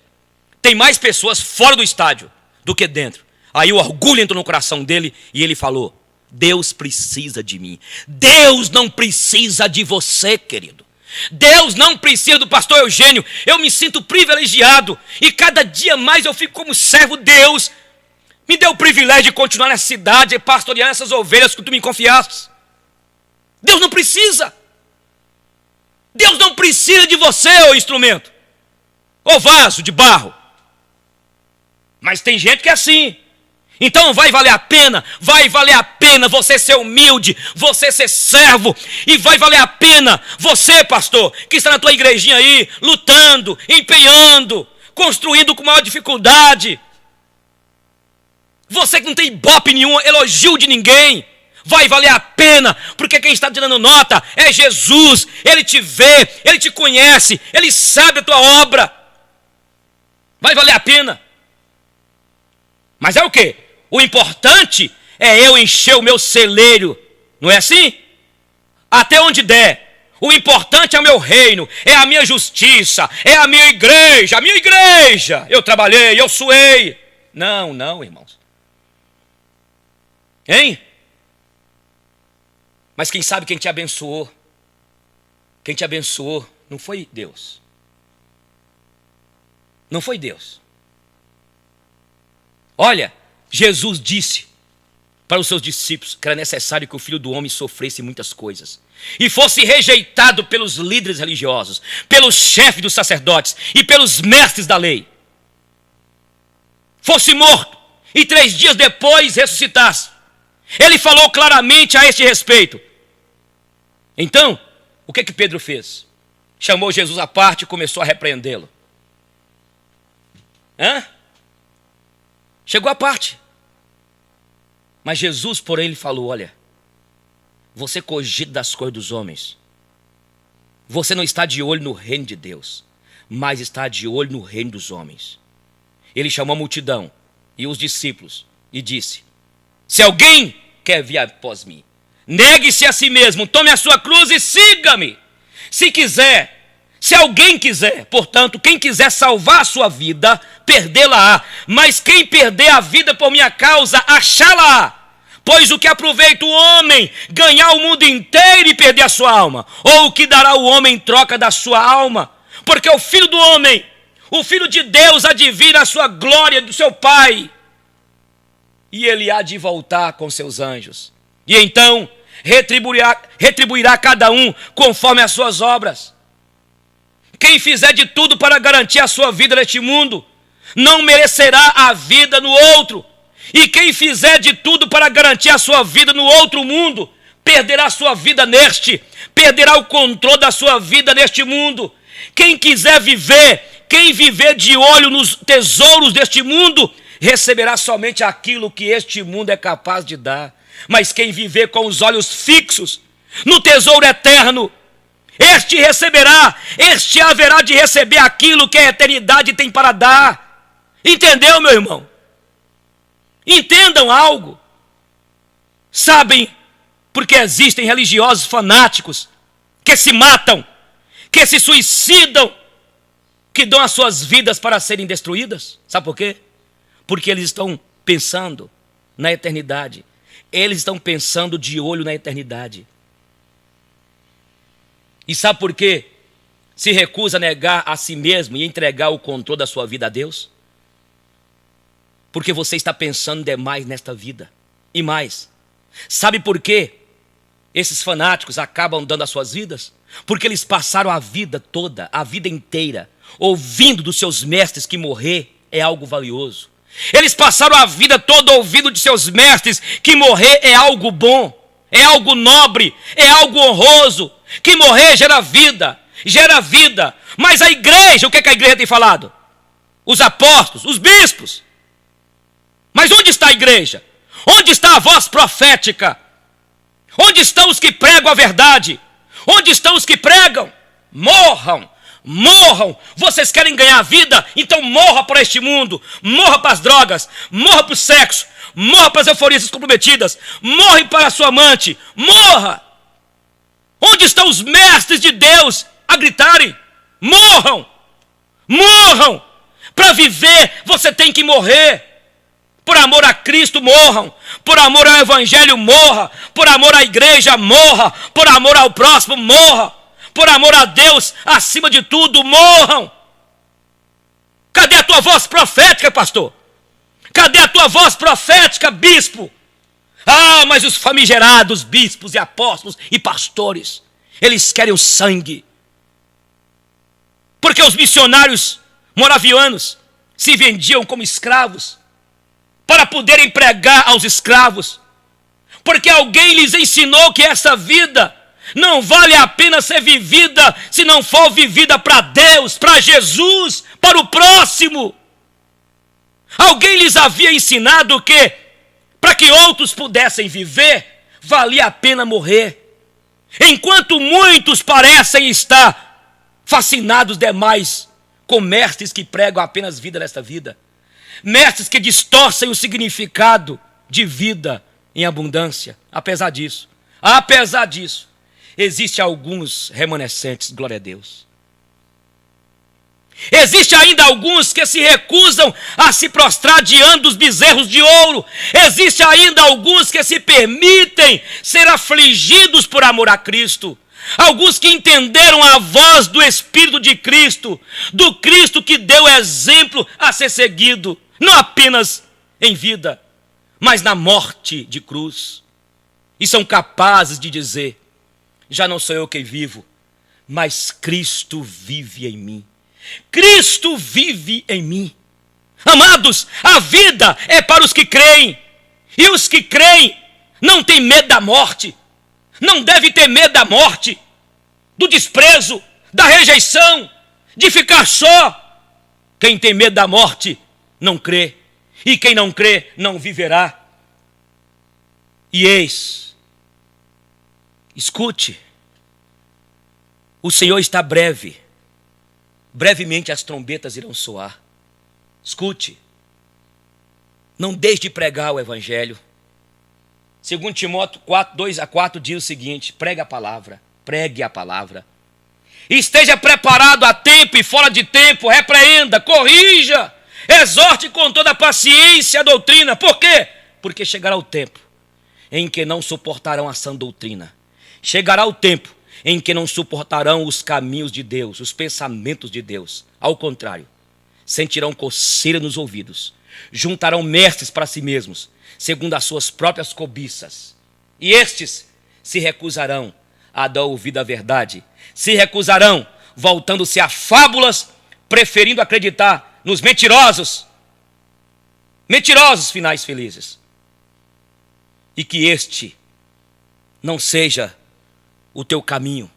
tem mais pessoas fora do estádio do que dentro. Aí o orgulho entrou no coração dele e ele falou: Deus precisa de mim. Deus não precisa de você, querido. Deus não precisa do pastor Eugênio. Eu me sinto privilegiado e cada dia mais eu fico como servo. Deus me deu o privilégio de continuar nessa cidade e pastorear essas ovelhas que tu me confiaste. Deus não precisa. Deus não precisa de você, ô instrumento, ô vaso de barro. Mas tem gente que é assim. Então vai valer a pena você ser humilde, você ser servo, e vai valer a pena você, pastor, que está na tua igrejinha aí, lutando, empenhando, construindo com maior dificuldade. Você que não tem ibope nenhum, elogio de ninguém, vai valer a pena, porque quem está te dando nota é Jesus. Ele te vê, Ele te conhece, Ele sabe a tua obra. Vai valer a pena. Mas é o quê? O importante é eu encher o meu celeiro, não é assim? Até onde der. O importante é o meu reino, é a minha justiça, é a minha igreja, eu trabalhei, eu suei. Não, irmãos. Hein? Mas quem sabe quem te abençoou? Quem te abençoou não foi Deus. Não foi Deus. Olha, Jesus disse para os seus discípulos que era necessário que o Filho do Homem sofresse muitas coisas e fosse rejeitado pelos líderes religiosos, pelos chefes dos sacerdotes e pelos mestres da lei. Fosse morto e 3 dias depois ressuscitasse. Ele falou claramente a este respeito. Então, o que Pedro fez? Chamou Jesus à parte e começou a repreendê-lo. Chegou à parte. Mas Jesus, porém, lhe falou: olha, você cogita das coisas dos homens. Você não está de olho no reino de Deus, mas está de olho no reino dos homens. Ele chamou a multidão e os discípulos e disse: se alguém quer vir após mim, negue-se a si mesmo, tome a sua cruz e siga-me. Se alguém quiser, portanto, quem quiser salvar a sua vida, perdê-la-á. Mas quem perder a vida por minha causa, achá-la-á. Pois o que aproveita o homem ganhar o mundo inteiro e perder a sua alma? Ou o que dará o homem em troca da sua alma? Porque o Filho do Homem, o Filho de Deus, há de vir a sua glória do seu Pai. E ele há de voltar com seus anjos. E então retribuirá cada um conforme as suas obras. Quem fizer de tudo para garantir a sua vida neste mundo, não merecerá a vida no outro. E quem fizer de tudo para garantir a sua vida no outro mundo, perderá a sua vida neste, perderá o controle da sua vida neste mundo. Quem quiser viver, quem viver de olho nos tesouros deste mundo, receberá somente aquilo que este mundo é capaz de dar. Mas quem viver com os olhos fixos no tesouro eterno, este receberá, este haverá de receber aquilo que a eternidade tem para dar. Entendeu, meu irmão? Entendam algo. Sabem Porque existem religiosos fanáticos que se matam, que se suicidam, que dão as suas vidas para serem destruídas. Sabe por quê? Porque eles estão pensando na eternidade. Eles estão pensando de olho na eternidade. E sabe por quê? Se recusa a negar a si mesmo e entregar o controle da sua vida a Deus? Porque você está pensando demais nesta vida. E mais, sabe por quê esses fanáticos acabam dando as suas vidas? Porque eles passaram a vida toda, a vida inteira, ouvindo dos seus mestres que morrer é algo valioso. Eles passaram a vida toda ouvindo de seus mestres que morrer é algo bom, é algo nobre, é algo honroso, que morrer gera vida. Mas a igreja, o que a igreja tem falado? Os apóstolos, os bispos. Mas onde está a igreja? Onde está a voz profética? Onde estão os que pregam a verdade? Onde estão os que pregam? Morram. Vocês querem ganhar vida? Então morra para este mundo. Morra para as drogas. Morra para o sexo. Morra para as euforias comprometidas. Morre para a sua amante. Morra. Onde estão os mestres de Deus a gritarem? Morram. Para viver você tem que morrer. Por amor a Cristo, morram. Por amor ao Evangelho, morra. Por amor à igreja, morra. Por amor ao próximo, morra. Por amor a Deus, acima de tudo, morram. Cadê a tua voz profética, pastor? Cadê a tua voz profética, bispo? Ah, mas os famigerados bispos e apóstolos e pastores, eles querem o sangue. Porque os missionários moravianos se vendiam como escravos para poderem pregar aos escravos. Porque alguém lhes ensinou que essa vida não vale a pena ser vivida se não for vivida para Deus, para Jesus, para o próximo. Alguém lhes havia ensinado que, para que outros pudessem viver, valia a pena morrer. Enquanto muitos parecem estar fascinados demais com mestres que pregam apenas vida nesta vida. Mestres que distorcem o significado de vida em abundância. Apesar disso, existem alguns remanescentes, glória a Deus. Existem ainda alguns que se recusam a se prostrar diante dos bezerros de ouro. Existem ainda alguns que se permitem ser afligidos por amor a Cristo. Alguns que entenderam a voz do Espírito de Cristo, do Cristo que deu exemplo a ser seguido, não apenas em vida, mas na morte de cruz. E são capazes de dizer: já não sou eu quem vivo, mas Cristo vive em mim. Cristo vive em mim. Amados, a vida é para os que creem. E os que creem não têm medo da morte. Não deve ter medo da morte, do desprezo, da rejeição, de ficar só. Quem tem medo da morte não crê. E quem não crê não viverá. E eis, escute, o Senhor está breve. Brevemente as trombetas irão soar. Escute, não deixe de pregar o Evangelho. Segundo Timóteo 4, 2-4 diz o seguinte: pregue a palavra. Esteja preparado a tempo e fora de tempo, repreenda, corrija, exorte com toda a paciência a doutrina. Por quê? Porque chegará o tempo em que não suportarão a sã doutrina. Chegará o tempo em que não suportarão os caminhos de Deus, os pensamentos de Deus. Ao contrário, sentirão coceira nos ouvidos, juntarão mestres para si mesmos, segundo as suas próprias cobiças. E estes se recusarão a dar ouvido à verdade, se recusarão, voltando-se a fábulas, preferindo acreditar nos mentirosos finais felizes. E que este não seja o teu caminho.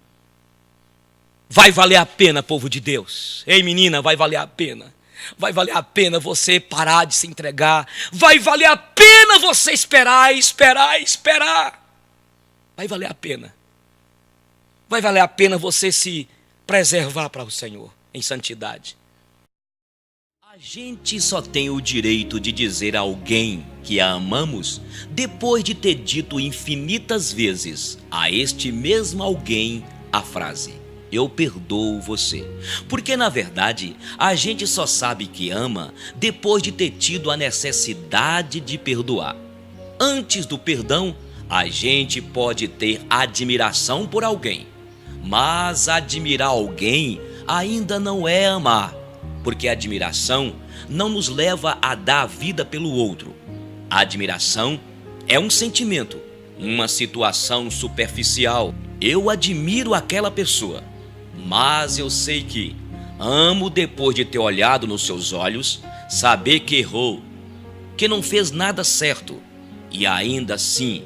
Vai valer a pena, povo de Deus. Ei, menina, vai valer a pena. Vai valer a pena você parar de se entregar. Vai valer a pena você esperar. Vai valer a pena. Vai valer a pena você se preservar para o Senhor em santidade. A gente só tem o direito de dizer a alguém que a amamos depois de ter dito infinitas vezes a este mesmo alguém a frase: eu perdoo você. Porque na verdade a gente só sabe que ama depois de ter tido a necessidade de perdoar. Antes do perdão, a gente pode ter admiração por alguém, mas admirar alguém ainda não é amar. Porque a admiração não nos leva a dar a vida pelo outro. A admiração é um sentimento, uma situação superficial. Eu admiro aquela pessoa, mas eu sei que amo depois de ter olhado nos seus olhos, saber que errou, que não fez nada certo, e ainda assim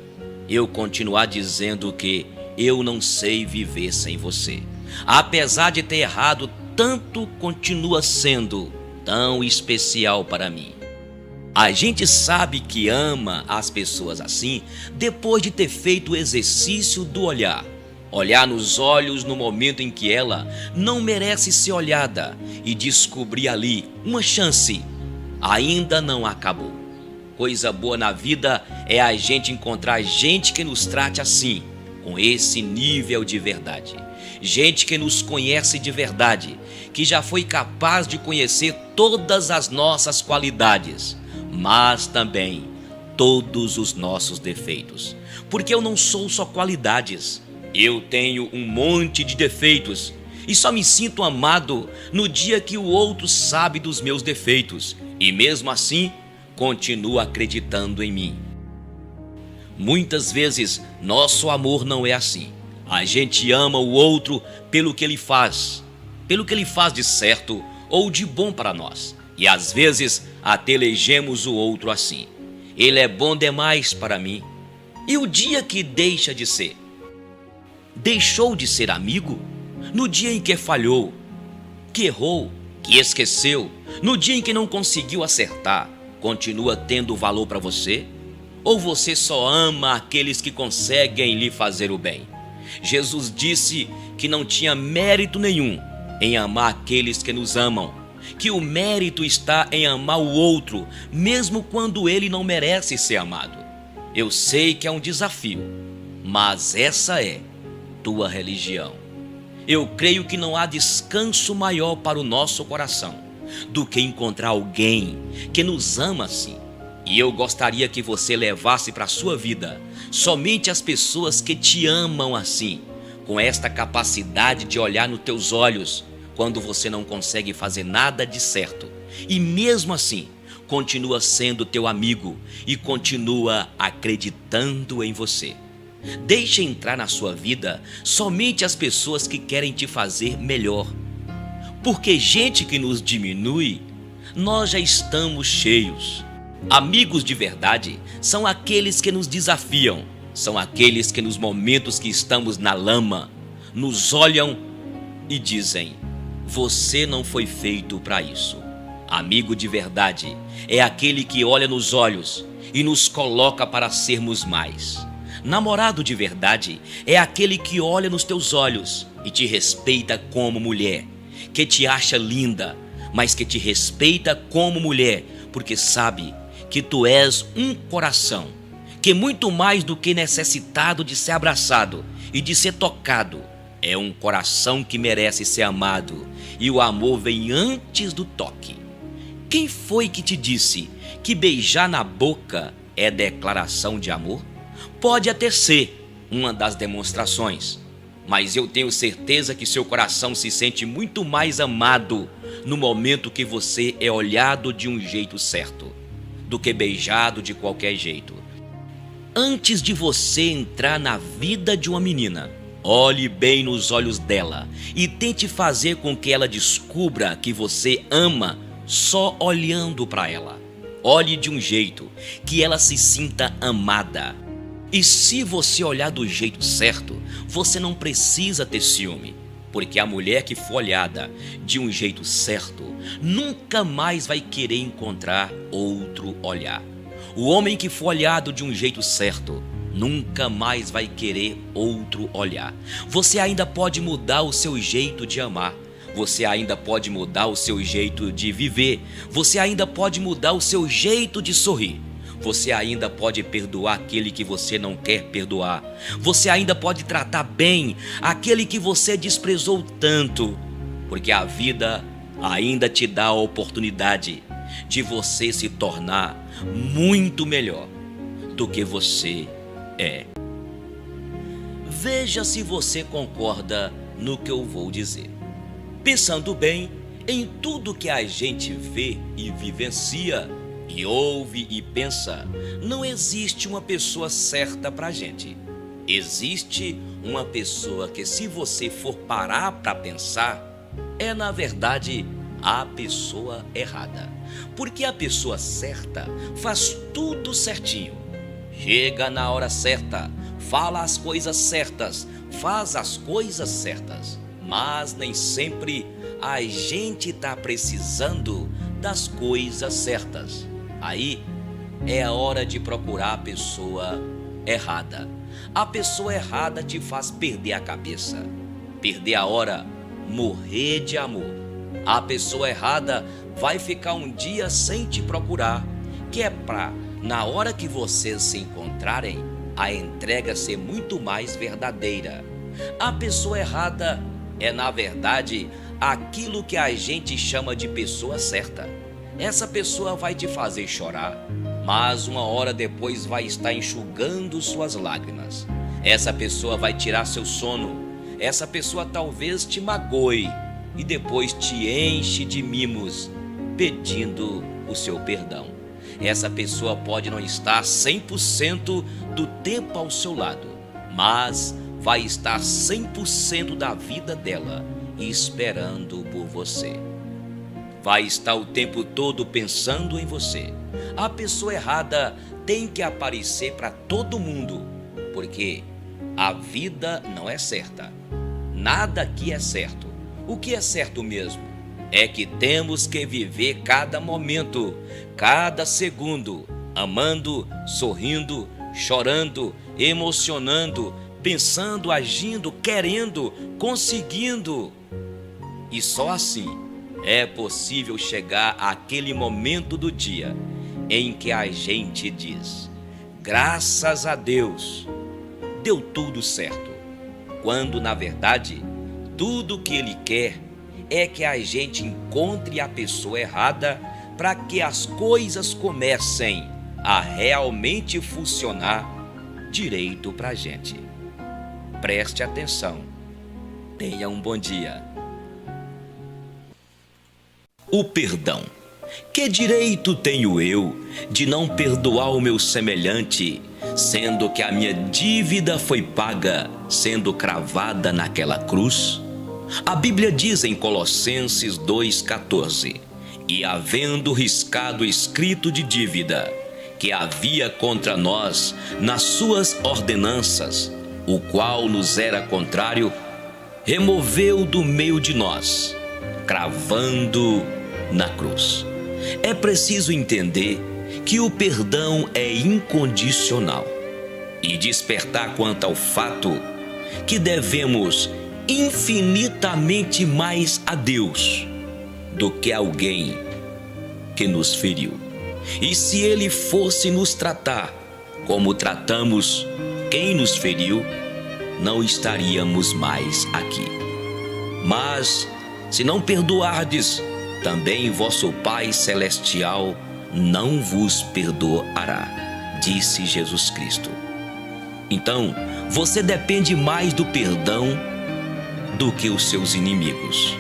eu continuar dizendo que eu não sei viver sem você. Apesar de ter errado tanto, continua sendo tão especial para mim. A gente sabe que ama as pessoas assim depois de ter feito o exercício do olhar. Olhar nos olhos no momento em que ela não merece ser olhada e descobrir ali uma chance. Ainda não acabou. Coisa boa na vida é a gente encontrar gente que nos trate assim, com esse nível de verdade. Gente que nos conhece de verdade, que já foi capaz de conhecer todas as nossas qualidades, mas também todos os nossos defeitos. Porque eu não sou só qualidades, eu tenho um monte de defeitos e só me sinto amado no dia que o outro sabe dos meus defeitos e mesmo assim continua acreditando em mim. Muitas vezes nosso amor não é assim. A gente ama o outro pelo que ele faz de certo ou de bom para nós. E às vezes até elegemos o outro assim: ele é bom demais para mim. E o dia que deixa de ser? Deixou de ser amigo? No dia em que falhou, que errou, que esqueceu, no dia em que não conseguiu acertar, continua tendo valor para você? Ou você só ama aqueles que conseguem lhe fazer o bem? Jesus disse que não tinha mérito nenhum em amar aqueles que nos amam, que o mérito está em amar o outro, mesmo quando ele não merece ser amado. Eu sei que é um desafio, mas essa é tua religião. Eu creio que não há descanso maior para o nosso coração do que encontrar alguém que nos ama assim. E eu gostaria que você levasse para a sua vida somente as pessoas que te amam assim, com esta capacidade de olhar nos teus olhos quando você não consegue fazer nada de certo. E mesmo assim, continua sendo teu amigo e continua acreditando em você. Deixe entrar na sua vida somente as pessoas que querem te fazer melhor. Porque gente que nos diminui, nós já estamos cheios. Amigos de verdade são aqueles que nos desafiam, são aqueles que nos momentos que estamos na lama, nos olham e dizem: você não foi feito para isso. Amigo de verdade é aquele que olha nos olhos e nos coloca para sermos mais. Namorado de verdade é aquele que olha nos teus olhos e te respeita como mulher, que te acha linda, mas que te respeita como mulher, porque sabe que tu és um coração, que muito mais do que necessitado de ser abraçado e de ser tocado, é um coração que merece ser amado, e o amor vem antes do toque. Quem foi que te disse que beijar na boca é declaração de amor? Pode até ser uma das demonstrações, mas eu tenho certeza que seu coração se sente muito mais amado no momento que você é olhado de um jeito certo, do que beijado de qualquer jeito. Antes de você entrar na vida de uma menina, olhe bem nos olhos dela e tente fazer com que ela descubra que você ama só olhando para ela. Olhe de um jeito que ela se sinta amada. E se você olhar do jeito certo, você não precisa ter ciúme, porque a mulher que for olhada de um jeito certo nunca mais vai querer encontrar outro olhar. O homem que for olhado de um jeito certo nunca mais vai querer outro olhar. Você ainda pode mudar o seu jeito de amar. Você ainda pode mudar o seu jeito de viver. Você ainda pode mudar o seu jeito de sorrir. Você ainda pode perdoar aquele que você não quer perdoar. Você ainda pode tratar bem aquele que você desprezou tanto. Porque a vida ainda te dá a oportunidade de você se tornar muito melhor do que você é. Veja se você concorda no que eu vou dizer. Pensando bem em tudo que a gente vê e vivencia, e ouve e pensa, não existe uma pessoa certa pra gente. Existe uma pessoa que, se você for parar para pensar, é na verdade a pessoa errada. Porque a pessoa certa faz tudo certinho. Chega na hora certa, fala as coisas certas, faz as coisas certas. Mas nem sempre a gente está precisando das coisas certas. Aí é a hora de procurar a pessoa errada. A pessoa errada te faz perder a cabeça, perder a hora, morrer de amor. A pessoa errada vai ficar um dia sem te procurar, que é para, na hora que vocês se encontrarem, a entrega ser muito mais verdadeira. A pessoa errada é, na verdade, aquilo que a gente chama de pessoa certa. Essa pessoa vai te fazer chorar, mas uma hora depois vai estar enxugando suas lágrimas. Essa pessoa vai tirar seu sono. Essa pessoa talvez te magoe e depois te enche de mimos, pedindo o seu perdão. Essa pessoa pode não estar 100% do tempo ao seu lado, mas vai estar 100% da vida dela esperando por você. Vai estar o tempo todo pensando em você. A pessoa errada tem que aparecer para todo mundo, porque a vida não é certa. Nada aqui é certo. O que é certo mesmo é que temos que viver cada momento, cada segundo, amando, sorrindo, chorando, emocionando, pensando, agindo, querendo, conseguindo. E só assim é possível chegar àquele momento do dia em que a gente diz: graças a Deus, deu tudo certo. Quando, na verdade, tudo o que Ele quer é que a gente encontre a pessoa errada para que as coisas comecem a realmente funcionar direito para a gente. Preste atenção. Tenha um bom dia. O perdão. Que direito tenho eu de não perdoar o meu semelhante, sendo que a minha dívida foi paga, sendo cravada naquela cruz? A Bíblia diz em Colossenses 2,14: e havendo riscado escrito de dívida que havia contra nós nas suas ordenanças, o qual nos era contrário, removeu do meio de nós, cravando na cruz. É preciso entender que o perdão é incondicional e despertar quanto ao fato que devemos infinitamente mais a Deus do que alguém que nos feriu. E se Ele fosse nos tratar como tratamos quem nos feriu, não estaríamos mais aqui. Mas se não perdoardes, também vosso Pai Celestial não vos perdoará, disse Jesus Cristo. Então, você depende mais do perdão do que os seus inimigos.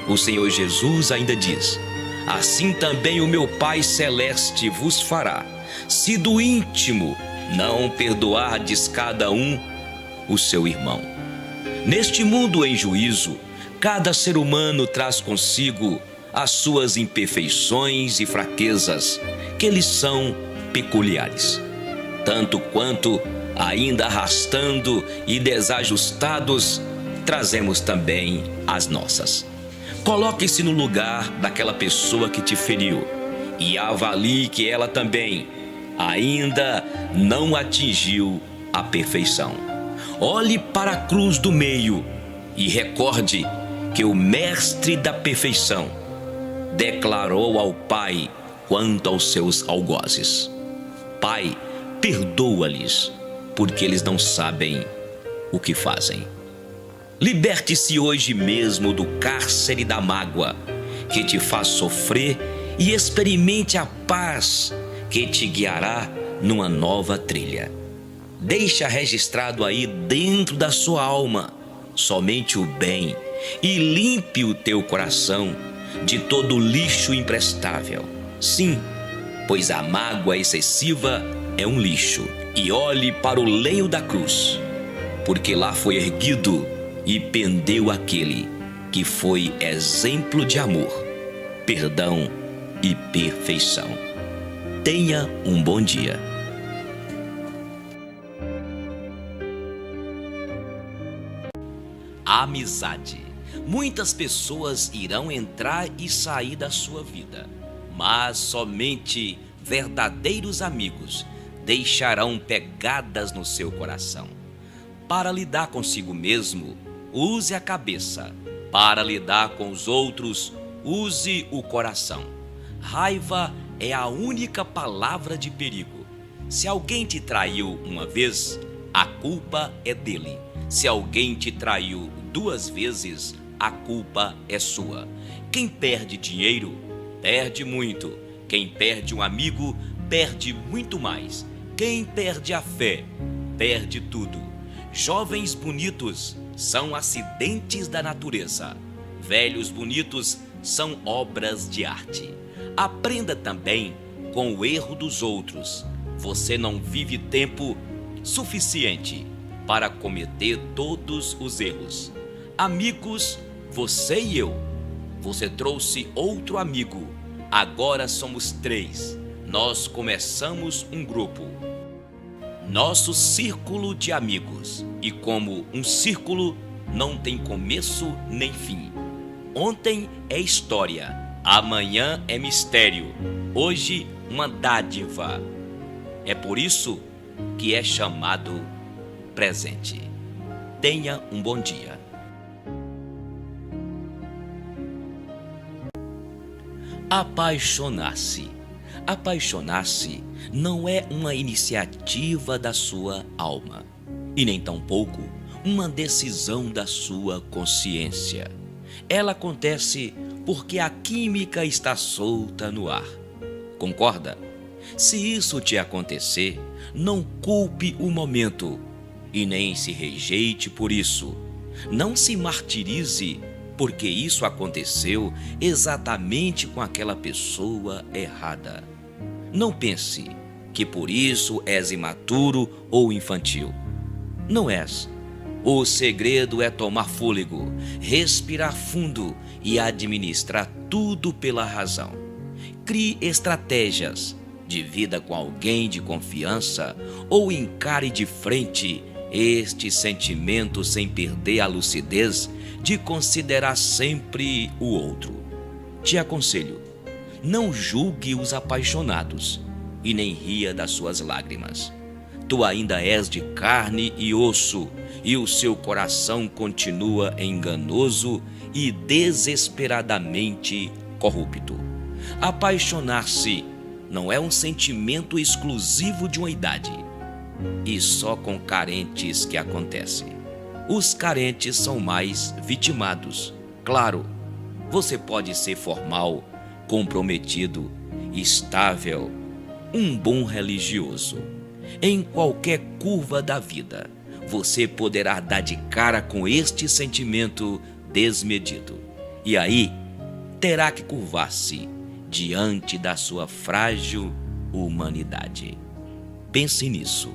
O Senhor Jesus ainda diz: assim também o meu Pai Celeste vos fará, se do íntimo não perdoardes cada um o seu irmão. Neste mundo em juízo, cada ser humano traz consigo as suas imperfeições e fraquezas, que lhes são peculiares. Tanto quanto, ainda arrastando e desajustados, trazemos também as nossas. Coloque-se no lugar daquela pessoa que te feriu e avalie que ela também ainda não atingiu a perfeição. Olhe para a cruz do meio e recorde que o mestre da perfeição declarou ao Pai quanto aos seus algozes: Pai, perdoa-lhes, porque eles não sabem o que fazem. Liberte-se hoje mesmo do cárcere da mágoa que te faz sofrer e experimente a paz que te guiará numa nova trilha. Deixa registrado aí dentro da sua alma somente o bem e limpe o teu coração de todo lixo imprestável. Sim, pois a mágoa excessiva é um lixo. E olhe para o leio da cruz, porque lá foi erguido e pendeu aquele que foi exemplo de amor, perdão e perfeição. Tenha um bom dia. Amizade. Muitas pessoas irão entrar e sair da sua vida, mas somente verdadeiros amigos deixarão pegadas no seu coração. Para lidar consigo mesmo, use a cabeça. Para lidar com os outros, use o coração. Raiva é a única palavra de perigo. Se alguém te traiu uma vez, a culpa é dele. Se alguém te traiu 2 vezes, a culpa é sua. Quem perde dinheiro, perde muito. Quem perde um amigo, perde muito mais. Quem perde a fé, perde tudo. Jovens bonitos são acidentes da natureza. Velhos bonitos são obras de arte. Aprenda também com o erro dos outros. Você não vive tempo suficiente para cometer todos os erros. Amigos, você e eu. Você trouxe outro amigo. Agora somos 3. Nós começamos um grupo. Nosso círculo de amigos. E como um círculo não tem começo nem fim. Ontem é história, amanhã é mistério, hoje uma dádiva. É por isso que é chamado presente. Tenha um bom dia. Apaixonar-se. Apaixonar-se não é uma iniciativa da sua alma, e nem tampouco uma decisão da sua consciência. Ela acontece porque a química está solta no ar. Concorda? Se isso te acontecer, não culpe o momento e nem se rejeite por isso. Não se martirize porque isso aconteceu exatamente com aquela pessoa errada. Não pense que por isso és imaturo ou infantil. Não és. O segredo é tomar fôlego, respirar fundo e administrar tudo pela razão. Crie estratégias, divida com alguém de confiança ou encare de frente este sentimento sem perder a lucidez de considerar sempre o outro. Te aconselho, não julgue os apaixonados e nem ria das suas lágrimas. Tu ainda és de carne e osso, e o seu coração continua enganoso e desesperadamente corrupto. Apaixonar-se não é um sentimento exclusivo de uma idade, e só com carentes que acontece. Os carentes são mais vitimados. Claro, você pode ser formal, comprometido, estável, um bom religioso. Em qualquer curva da vida, você poderá dar de cara com este sentimento desmedido. E aí, terá que curvar-se diante da sua frágil humanidade. Pense nisso.